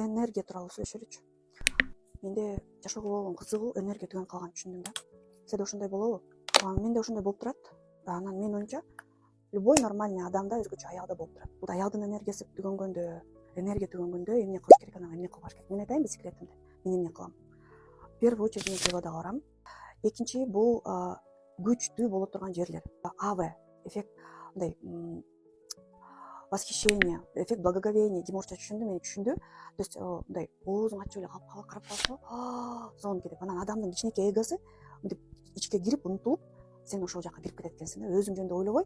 энергия тууралуу сүйлөшөлүчү. Менде жашоого болгон кызыгуу энергия түгөн калганын түшүндүм да. Сиде ошондой болобу? Менде ошондой болуп турат. Анан менин оюмча любой нормальный адамда өзгөчө аялда болуп турат. Бул аялдын энергиясы түгөнгөндө, эмне кылыш керек, анан эмне кылбаш керек. Мен айтайынбы секретимди. Мен эмне кылам? В первую очередь мен природага барам. Экинчи бул күчтүү боло турган жерлер. АВ эффект, мындай восхищение, эффект благоговения деп орусча түшүндү. То есть мындай оозуң ачып эле карап калсо, зон кетип, анан адамдын кичинекей эгосу мынтип ичке кирип унутулуп, сен ошол жака кирип кетет экенсиң да. Өзүң жөнүндө ойлобой,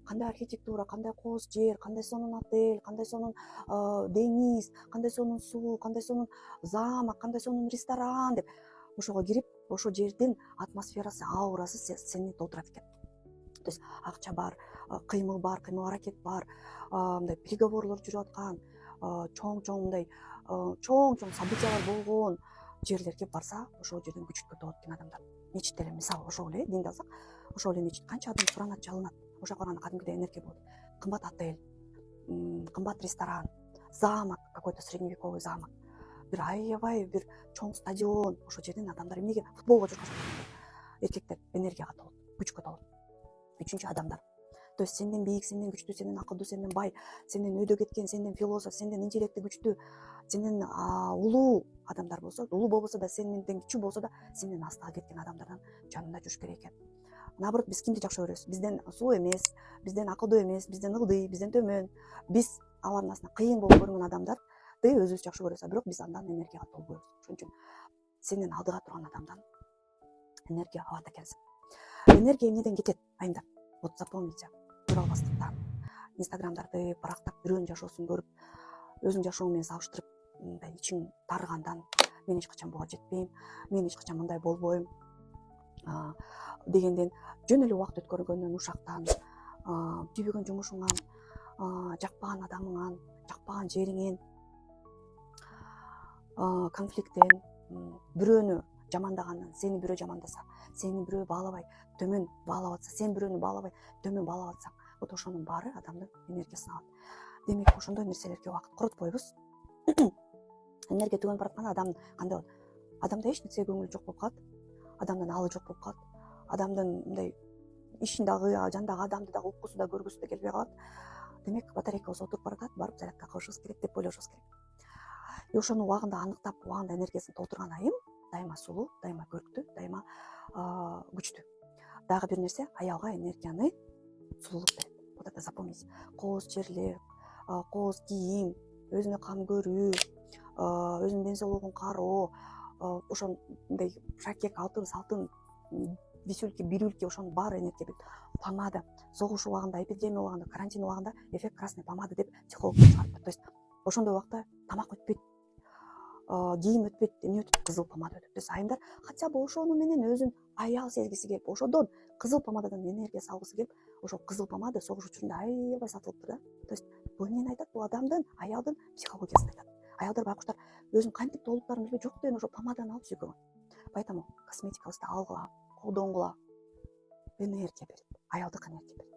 кандай архитектура, кандай кооз жер, кандай сонун отель, кандай сонун деңиз, кандай сонун суу, кандай сонун замок, кандай сонун ресторан деп ошого кирип, ошол жердин атмосферасы, аурасы сени толтурат экен. То есть акча бар, кыймыл аракет бар, мындай переговорлор жүрүп аткан, чоң мындай чоң событиялар болгон жерлерге барса, ошол жерден күчтүү болот экен адамдар. Мечит эле мисалы ошол эле динди алсак, ошол эле мечит канча адам суранат, жалынат. Ошол жака барганда кадимгидей энергия болот. Кымбат отель, кымбат ресторан, замок, какой-то средневековый замок, бир аябай бир чоң стадион. Ошол жерден адамдар эмнеге футболго жүргөзөт? Эркектер энергияга толот, күчкө толот. Үчүнчү адамдар. То есть сенден бийик, сенден күчтүү, сенден акылдуу, сенден бай, сенден өйдө кеткен, сенден философ, сенден интеллекти күчтүү, сенден улуу адамдар болсо, улуу болбосо да, сенден күчүү болсо да, сенден астага кеткен адамдардан жанында жүрүш керек экен. Наоборот, биз кимди жакшы көрөбүз? Бизден сулуу эмес, бизден акылдуу эмес, бизден ылдый, бизден төмөн. Биз алардын астына кыйын болуп көрүнгөн адамдарды өзүбүз жакшы көрөбүз, бирок биз андан энергияга толбойбуз. Ошон үчүн сенден алдыга турган адамдан энергия алат экенсиң. Энергия эмнеден кетет? Айымдар, вот запомните, көрө албастыктан, инстаграмдарды барактап, бирөөнүн жашоосун көрүп, өзүң жашооң менен салыштырып, мындай ичиң тарыгандан, мен эч качан буга жетпейм, мен эч качан мындай болбойм дегенден, жөн эле убакыт өткөргөндөн, ушактан, тийбеген жумушуңан, жакпаган адамыңан, жакпаган жериңен, конфликттен, бирөөнү жамандагандан, сени бирөө жамандаса, сени бирөө баалабай төмөн баалап атса, сен бирөөнү баалабай төмөн баалап атсаң, вот ошонун баары адамдын энергиясын алат. Демек, ошондой нерселерге убакыт коротпойбуз. Энергия түгөнүп баратканда адам кандай болот? Адамда эч нерсеге көңүлү жок болуп калат. Адамдын алы жок болуп калат. Адамдын мындай ишин дагы, жандагы адамды дагы уккусу да, көргүсү да келбей калат. Демек, батарейкабыз отуруп баратат, барып зарядка кылышыбыз керек деп ойлошубуз керек. И ошону убагында аныктап, убагында энергиясын толтурган айым дайыма сулуу, дайыма көрктүү, дайыма күчтүү. Дагы бир нерсе, аялга энергияны сулуулук берет. Вот это запомните. Кооз жерлер, кооз кийим, өзүнө кам көрүү, өзүнүн ден соолугун кароо, ошондой шакек, алтын, салтын, висюльки, бирюльки, ошонун баары энергия берет. Помада, согуш убагында, эпидемия убагында, карантин убагында эффект красной помады деп психологдор чыгарып. То есть ошондой убакта тамак өтпөйт, кийим өтпөйт, эмне өтөт? Кызыл помада өтөт. То есть айымдар хотя бы ошону менен өзүн аял сезгиси келип, ошодон кызыл помададан энергия салгысы келип, ошол кызыл помада согуш учурунда аябай сатылыптыр да. То есть бул эмнени айтат? Бул адамдын, аялдын психологиясын айтат. Аялдар, байкуштар өзүнүн кантип толуктарын билбей жок деген ошол помаданы алып сүйкөгөн. Поэтому косметикабызды алгыла, колдонгула, энергия берет, аялдык энергия берет.